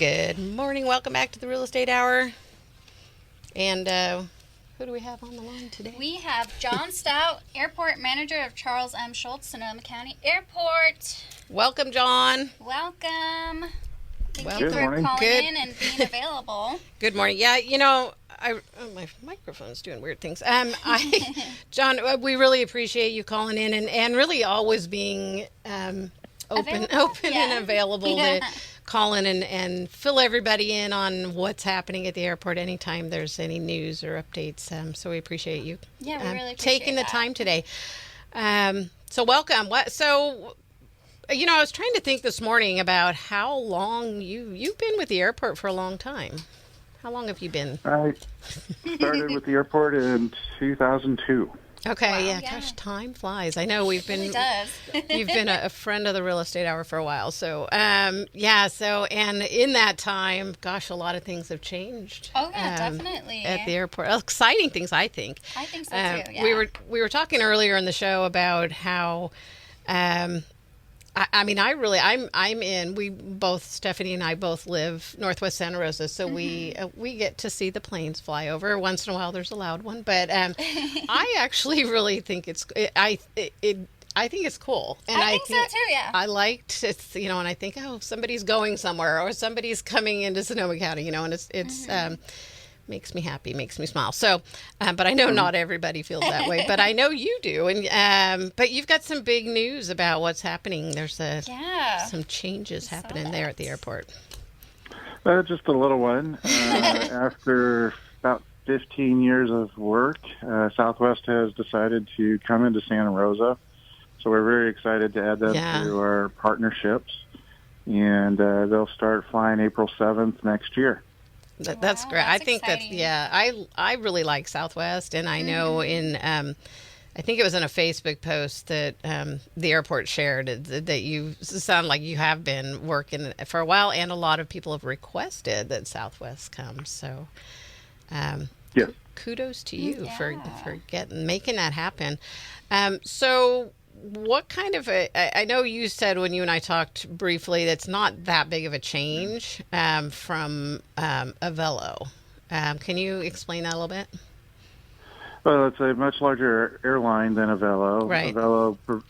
Good morning. Welcome back to the Real Estate Hour. And who do we have on the line today? We have Jon Stout, Airport Manager of Charles M. Schulz, Sonoma County Airport. Welcome, Jon. Welcome. Thank Good you for morning. calling in and being available. Good morning. Yeah, my microphone's doing weird things. Jon, we really appreciate you calling in and really always being open and available to call in and fill everybody in on what's happening at the airport anytime there's any news or updates. So we appreciate you Yeah, we really appreciate taking the that. time today. So welcome. I was trying to think this morning about how long you've been with the airport for a long time. How long have you been? I started with the airport in 2002. Okay, Wow, yeah, yeah. gosh, time flies. I know we've It really been. does. You've been a friend of the Real Estate Hour for a while, so and in that time, gosh, a lot of things have changed. Oh, yeah, definitely. At the airport, exciting things, I think. I think so, too, yeah. We were talking earlier in the show about how. We both, Stephanie and I both live Northwest Santa Rosa, so we get to see the planes fly over. Once in a while there's a loud one, but I actually really think I think it's cool. And I think so too, yeah. I liked it's, and I think, oh, somebody's going somewhere or somebody's coming into Sonoma County, and it's makes me happy, makes me smile. So, but I know not everybody feels that way, but I know you do. And but you've got some big news about what's happening. There's some changes happening there at the airport. Just a little one. After about 15 years of work, Southwest has decided to come into Santa Rosa. So we're very excited to add them to our partnerships. And they'll start flying April 7th next year. That's great. That's I think exciting. I really like Southwest, and I know I think it was in a Facebook post that the airport shared that you sound like you have been working for a while, and a lot of people have requested that Southwest comes. So, Yes. kudos to you for making that happen. So. What kind of I know you said when you and I talked briefly that's not that big of a change from Avelo. Can you explain that a little bit? Well, it's a much larger airline than Avelo. Right. Avelo,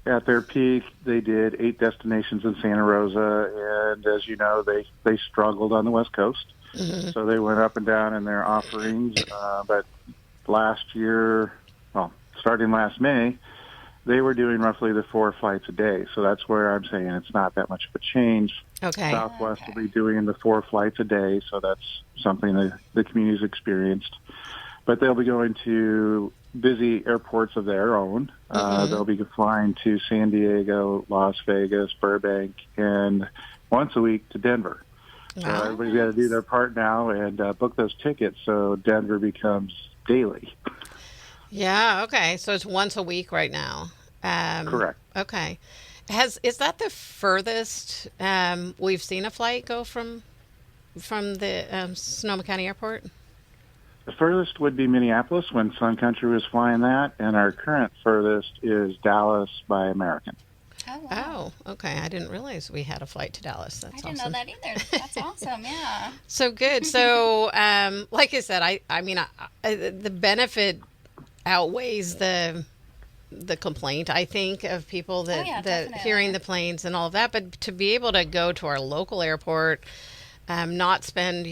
at their peak, they did 8 destinations in Santa Rosa, and as you know, they struggled on the West Coast. Mm-hmm. So they went up and down in their offerings. But last year, starting last May, they were doing roughly the 4 flights a day. So that's where I'm saying it's not that much of a change. Okay. Southwest will be doing the 4 flights a day, so that's something that the community's experienced. But they'll be going to busy airports of their own. They'll be flying to San Diego, Las Vegas, Burbank, and once a week to Denver. So everybody's got to do their part now and book those tickets so Denver becomes daily. Yeah, okay. So it's once a week right now. Correct. Okay. Is that the furthest we've seen a flight go from the Sonoma County Airport? The furthest would be Minneapolis when Sun Country was flying that, and our current furthest is Dallas by American. Oh, wow. Oh, okay. I didn't realize we had a flight to Dallas. That's I didn't awesome. know that either. That's awesome, yeah. So good. So, like I said, the benefit outweighs the complaint, I think, of people that definitely. hearing the planes and all of that. But to be able to go to our local airport, not spend,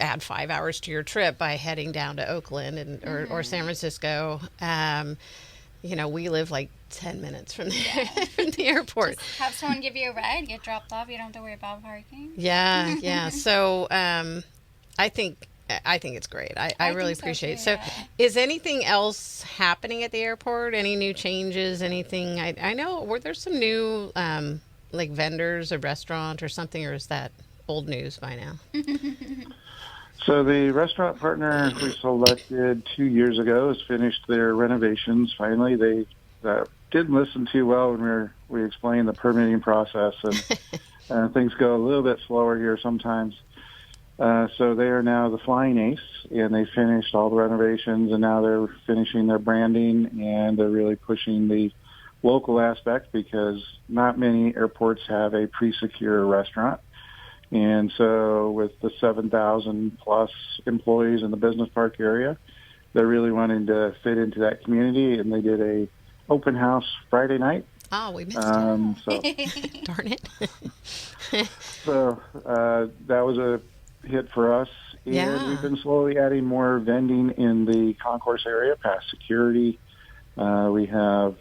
add 5 hours to your trip by heading down to Oakland or San Francisco. We live like 10 minutes from the airport. Just have someone give you a ride, get dropped off. You don't have to worry about parking. Yeah. So I think it's great. I really appreciate it. So is anything else happening at the airport? Any new changes? Anything? I know, were there some new like vendors, a restaurant or something, or is that old news by now? So the restaurant partner we selected 2 years ago has finished their renovations. Finally, they didn't listen too well when we explained the permitting process, and things go a little bit slower here sometimes. So they are now the Flying Ace, and they finished all the renovations, and now they're finishing their branding, and they're really pushing the local aspect because not many airports have a pre-secure restaurant. And so with the 7,000 plus employees in the business park area, they're really wanting to fit into that community, and they did a open house Friday night. Oh, we missed it. So, Darn it. so that was a hit for us. And Yeah. we've been slowly adding more vending in the concourse area past security. We have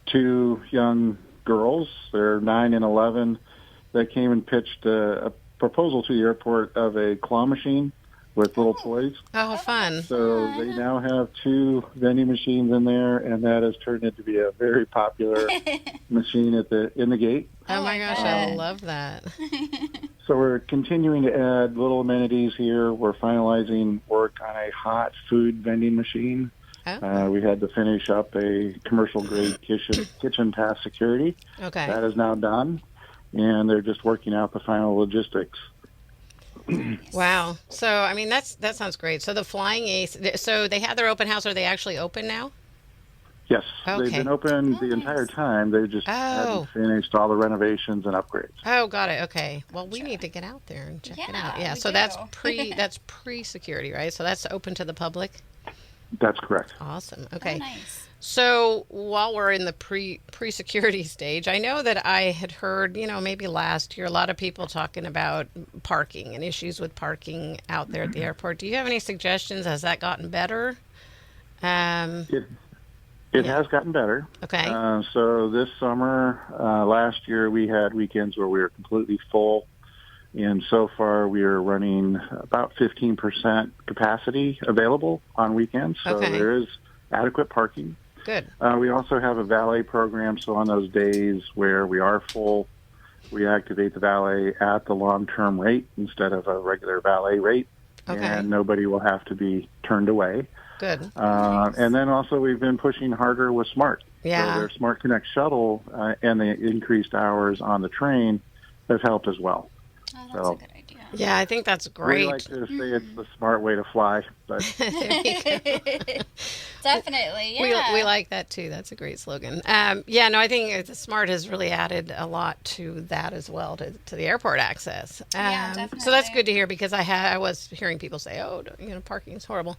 2 young girls, they're 9 and 11, that came and pitched a proposal to the airport of a claw machine with little toys. Oh, fun. So they now have 2 vending machines in there, and that has turned into be a very popular machine in the gate. Oh my gosh, I love that. So we're continuing to add little amenities here. We're finalizing work on a hot food vending machine. Oh. We had to finish up a commercial-grade kitchen past security. Okay. That is now done, and they're just working out the final logistics. Wow. So, I mean, that sounds great. So the Flying Ace, so they had their open house. Are they actually open now? Yes, Okay. they've been open the entire time. They just hadn't finished all the renovations and upgrades. Oh, got it. Okay. Well, we need to get out there and check it out. Yeah. we So do. that's pre-security, right? So that's open to the public. That's correct. Awesome. Okay. Oh, nice. So while we're in the pre-security stage, I know that I had heard, maybe last year, a lot of people talking about parking and issues with parking out there at the airport. Do you have any suggestions? Has that gotten better? It has gotten better. Okay. So this summer, last year, we had weekends where we were completely full. And so far, we are running about 15% capacity available on weekends. So Okay. there is adequate parking. Good. We also have a valet program. So on those days where we are full, we activate the valet at the long-term rate instead of a regular valet rate. Okay. And nobody will have to be turned away. Good. And then also we've been pushing harder with Smart. Yeah. So their Smart Connect shuttle and the increased hours on the train have helped as well. Oh, that's So- a good idea. Yeah, I think that's We great. like to say it's the smart way to fly, but Definitely, yeah. We like that too. That's a great slogan. I think the Smart has really added a lot to that as well, to the airport access. Yeah, So that's definitely. good to hear, because I was hearing people say, parking is horrible.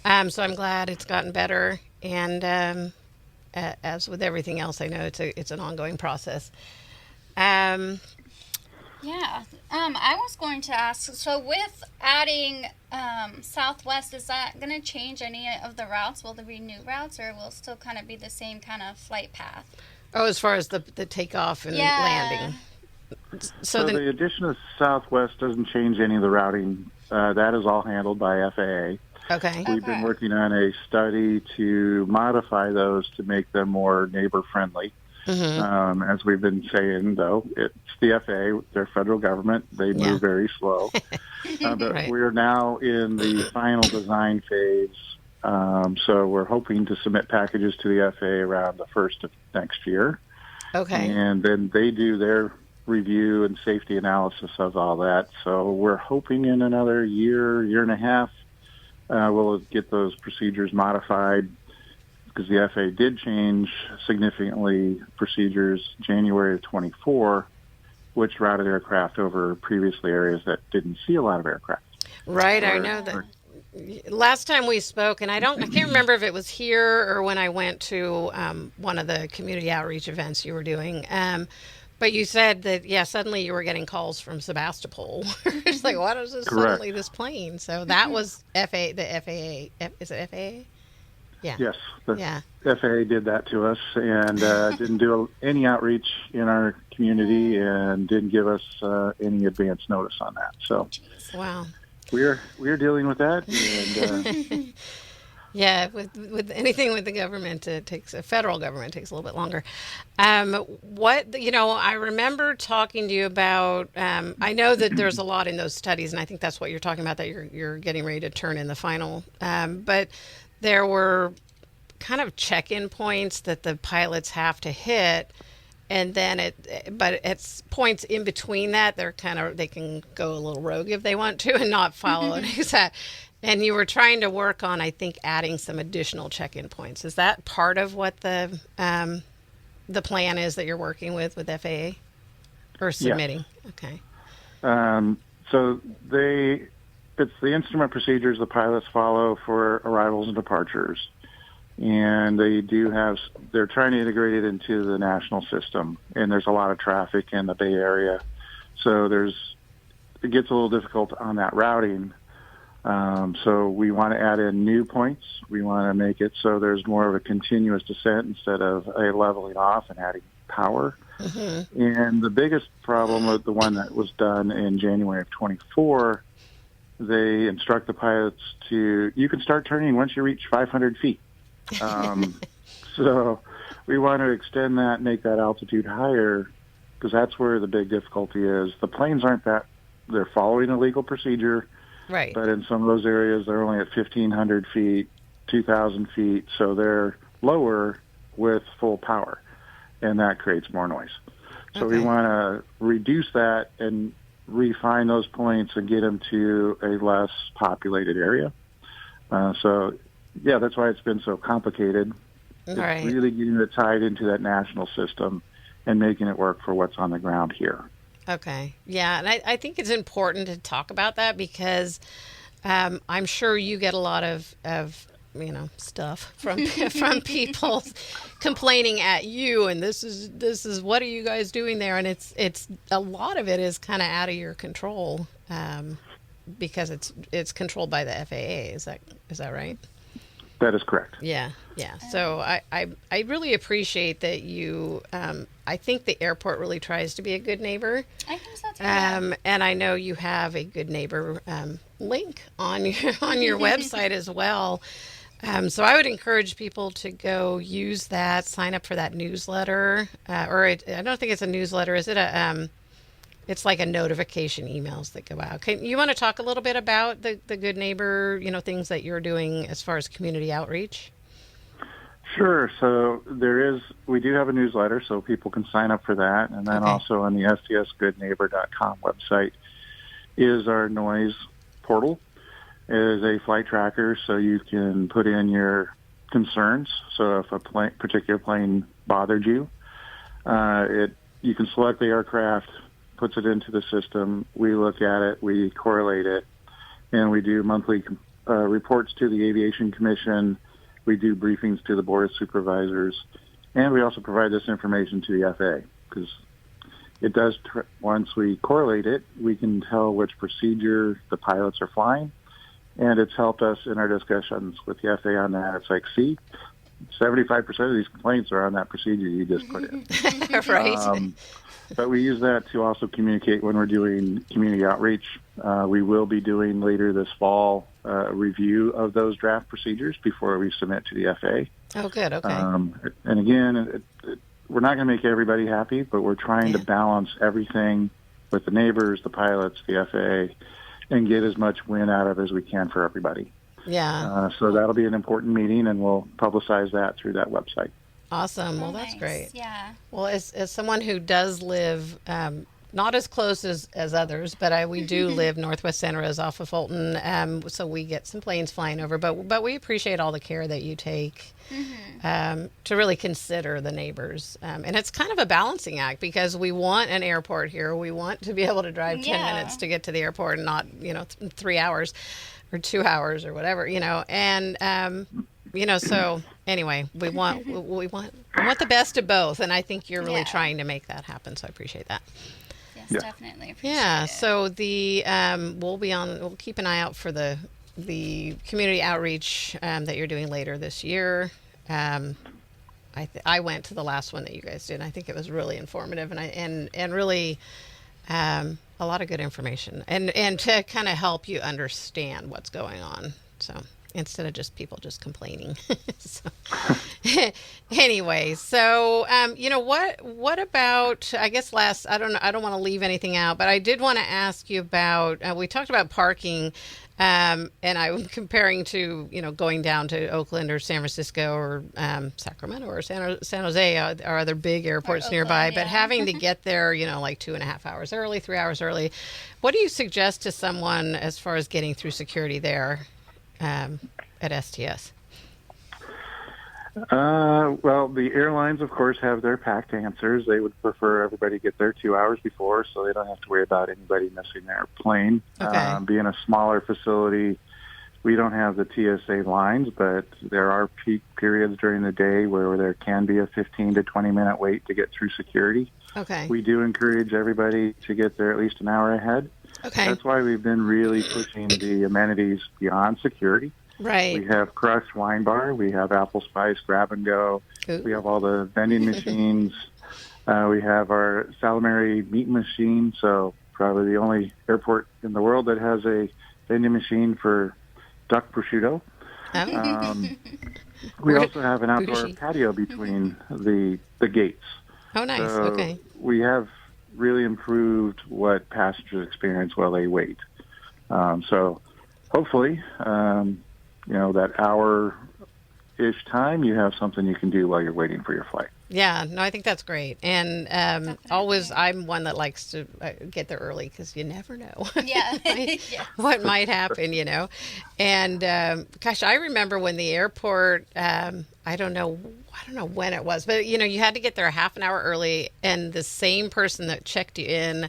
So I'm glad it's gotten better. And as with everything else, I know it's an ongoing process. Yeah. I was going to ask, so with adding Southwest, is that going to change any of the routes? Will there be new routes, or will it still kind of be the same kind of flight path? Oh, as far as the takeoff and Yeah. landing. so the addition of Southwest doesn't change any of the routing. That is all handled by FAA. Okay. We've been working on a study to modify those to make them more neighbor-friendly. Mm-hmm. As we've been saying, though, it's the FAA, they're federal government. They move Yeah. very slow. But Right. we're now in the final design phase. So we're hoping to submit packages to the FAA around the 1st of next year. Okay. And then they do their review and safety analysis of all that. So we're hoping in another year and a half, we'll get those procedures modified, because the FAA did change significantly procedures January of 24, which routed aircraft over previously areas that didn't see a lot of aircraft. Right, I know that. Last time we spoke, and I can't remember if it was here or when I went to one of the community outreach events you were doing. But you said that, suddenly you were getting calls from Sebastopol. It's like, what is this suddenly, this plane? So that was the FAA. Is it FAA? Yeah. Yes, the Yeah. FAA did that to us, and didn't do any outreach in our community, and didn't give us any advance notice on that. So Wow. we're dealing with that, and Yeah, with anything with the government, federal government takes a little bit longer. I remember talking to you about. I know that there's a lot in those studies, and I think that's what you're talking about. That you're getting ready to turn in the final. But there were kind of check-in points that the pilots have to hit, and then at points in between that, they can go a little rogue if they want to and not follow it. And you were trying to work on, I think, adding some additional check-in points. Is that part of what the plan is that you're working with FAA or submitting? Okay. So it's the instrument procedures the pilots follow for arrivals and departures. And they're trying to integrate it into the national system. And there's a lot of traffic in the Bay Area. So it gets a little difficult on that routing. So we want to add in new points. We want to make it so there's more of a continuous descent instead of a leveling off and adding power. Mm-hmm. And the biggest problem with the one that was done in January of 24, they instruct the pilots you can start turning once you reach 500 feet. So we want to extend that, make that altitude higher, because that's where the big difficulty is. The planes they're following a legal procedure. Right. But in some of those areas, they're only at 1,500 feet, 2,000 feet, so they're lower with full power, and that creates more noise. So we want to reduce that and refine those points and get them to a less populated area. That's why it's been so complicated. It's really getting it tied into that national system and making it work for what's on the ground here. Okay. Yeah. And I think it's important to talk about that because I'm sure you get a lot of stuff from people complaining at you, and this is what are you guys doing there? And it's a lot of it is kind of out of your control because it's controlled by the FAA. Is that right? That is correct. Yeah. So I really appreciate that you. I think the airport really tries to be a good neighbor. I think so too. And I know you have a good neighbor link on your website as well. So I would encourage people to go use that, sign up for that newsletter, I don't think it's a newsletter. Is it it's like a notification emails that go out. Okay, you want to talk a little bit about the Good Neighbor, things that you're doing as far as community outreach? Sure. So we do have a newsletter, so people can sign up for that. And then also on the stsgoodneighbor.com website is our noise portal. It is a flight tracker, so you can put in your concerns. So if a particular plane bothered you, you can select the aircraft, puts it into the system. We look at it, we correlate it, and we do monthly reports to the Aviation Commission. We do briefings to the Board of Supervisors, and we also provide this information to the FAA because it does. Once we correlate it, we can tell which procedure the pilots are flying, and it's helped us in our discussions with the FAA on that. It's like, see, 75% of these complaints are on that procedure you just put in. Right. But we use that to also communicate when we're doing community outreach. We will be doing later this fall a review of those draft procedures before we submit to the FAA. Oh, good. Okay. And again, we're not going to make everybody happy, but we're trying to balance everything with the neighbors, the pilots, the FAA, and get as much win out of as we can for everybody. Yeah. So that'll be an important meeting, and we'll publicize that through that website. Awesome. Well, that's great. Yeah. Well, as someone who does live not as close as others, but we do live northwest Santa Rosa off of Fulton, so we get some planes flying over. But we appreciate all the care that you take to really consider the neighbors. And it's kind of a balancing act because we want an airport here. We want to be able to drive 10 minutes to get to the airport and not 3 hours or 2 hours or whatever, and so anyway, we want the best of both, and I think you're really trying to make that happen. So I appreciate that. Yes, definitely appreciate it. So we'll keep an eye out for the community outreach that you're doing later this year. I went to the last one that you guys did, and I think it was really informative and really a lot of good information and to kind of help you understand what's going on. So instead of just people just complaining. Anyway, so what about, I guess I don't want to leave anything out, but I did want to ask you about, we talked about parking, and I'm comparing to, going down to Oakland or San Francisco or Sacramento or San Jose, our other big airports Oakland, nearby, but having to get there, like 2.5 hours early, 3 hours early. What do you suggest to someone as far as getting through security there? At STS? Well, the airlines, of course, have their packed answers. They would prefer everybody get there 2 hours before, so they don't have to worry about anybody missing their plane. Okay. Being a smaller facility, we don't have the TSA lines, but there are peak periods during the day where there can be a 15 to 20-minute wait to get through security. Okay. We do encourage everybody to get there at least an hour ahead. Okay. That's why we've been really pushing the amenities beyond security. Right. We have Crush Wine Bar. We have Apple Spice Grab and Go. Ooh. We have all the vending machines. We have our Salamari meat machine. So probably the only airport in the world that has a vending machine for duck prosciutto. Oh. We also have an outdoor Bougie. patio between the gates. Oh, nice. So Okay. we have really improved what passengers experience while they wait. So hopefully, that hour-ish time, you have something you can do while you're waiting for your flight. Yeah, no, I think that's great. And always, I'm one that likes to get there early because you never know Yeah. what might happen, And gosh, I remember when the airport, I don't know when it was, but you had to get there a half an hour early, and the same person that checked you in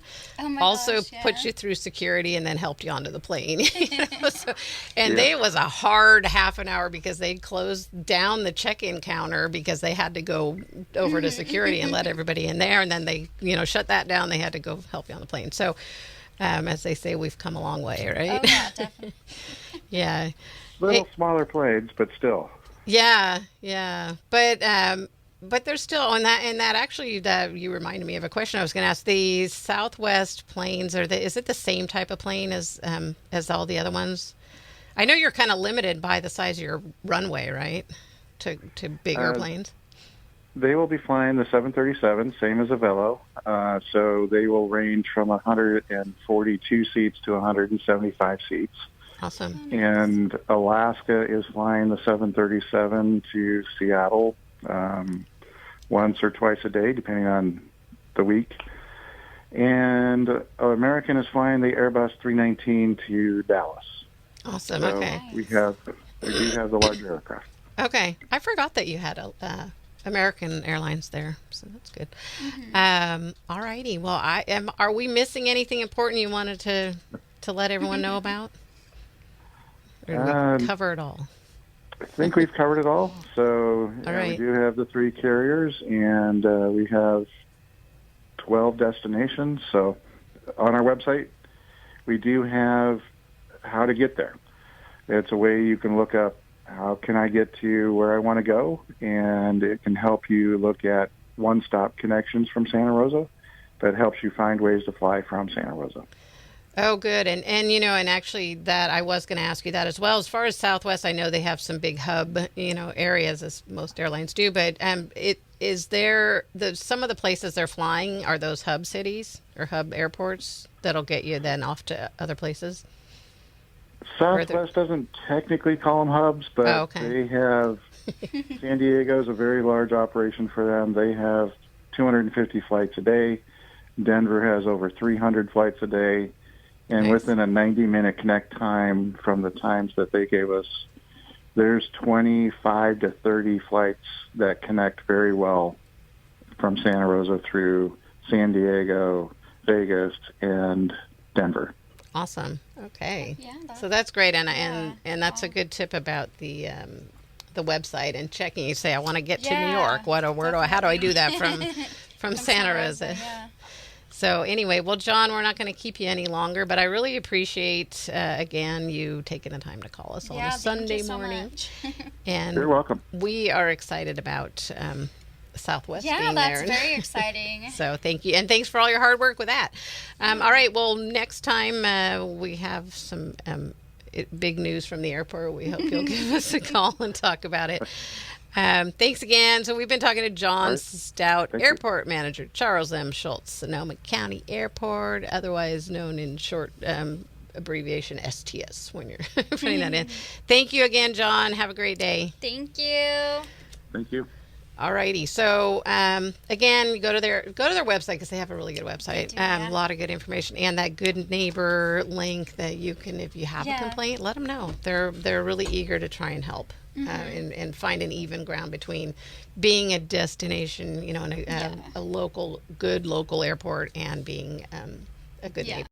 also put you through security and then helped you onto the plane. It was a hard half an hour because they'd closed down the check-in counter because they had to go over to security and let everybody in there, and then they shut that down. They had to go help you on the plane. So as they say, we've come a long way, right? Oh, yeah, definitely. Yeah. Little smaller planes, but still. Yeah. But there's still that actually that you reminded me of a question I was going to ask. The Southwest planes, is it the same type of plane as all the other ones? I know you're kind of limited by the size of your runway, right? To bigger planes. They will be flying the 737, same as a Velo. So they will range from 142 seats to 175 seats. Awesome. And Alaska is flying the 737 to Seattle once or twice a day, depending on the week. And American is flying the Airbus 319 to Dallas. Awesome. So okay. We do have the larger aircraft. Okay. I forgot that you had American Airlines there, so that's good. All righty. Well, are we missing anything important you wanted to let everyone know about? Or did we cover it all? I think we've covered it all. So right. We do have the 3 carriers, and we have 12 destinations. So on our website, we do have how to get there. It's a way you can look up how can I get to where I want to go, and it can help you look at one-stop connections from Santa Rosa that helps you find ways to fly from Santa Rosa. Oh, good. And actually that I was going to ask you that as well. As far as Southwest, I know they have some big hub, areas as most airlines do, but is there some of the places they're flying are those hub cities or hub airports that'll get you then off to other places? Southwest doesn't technically call them hubs, but they have San Diego's a very large operation for them. They have 250 flights a day. Denver has over 300 flights a day. And within a 90-minute connect time from the times that they gave us, there's 25 to 30 flights that connect very well from Santa Rosa through San Diego, Vegas, and Denver. Awesome. Okay. Yeah, so that's great, and that's a good tip about the website and checking. You say, I want to get to New York. How do I do that from Santa Rosa? Yeah. So anyway, well, Jon, we're not going to keep you any longer, but I really appreciate, again, you taking the time to call us on a Sunday morning. And you're welcome. We are excited about Southwest being there. Yeah, that's very exciting. So thank you. And thanks for all your hard work with that. All right, well, next time we have some big news from the airport. We hope you'll give us a call and talk about it. Thanks again. So we've been talking to Jon Stout, Airport Manager, Charles M. Schulz, Sonoma County Airport, otherwise known in short abbreviation STS when you're putting that in. Thank you again, Jon. Have a great day. Thank you. Thank you. All righty. So again, go to their website because they have a really good website. A lot of good information and that good neighbor link that you can, if you have a complaint, let them know. They're really eager to try and help. and find an even ground between being a destination, and a good local airport and being a good neighbor.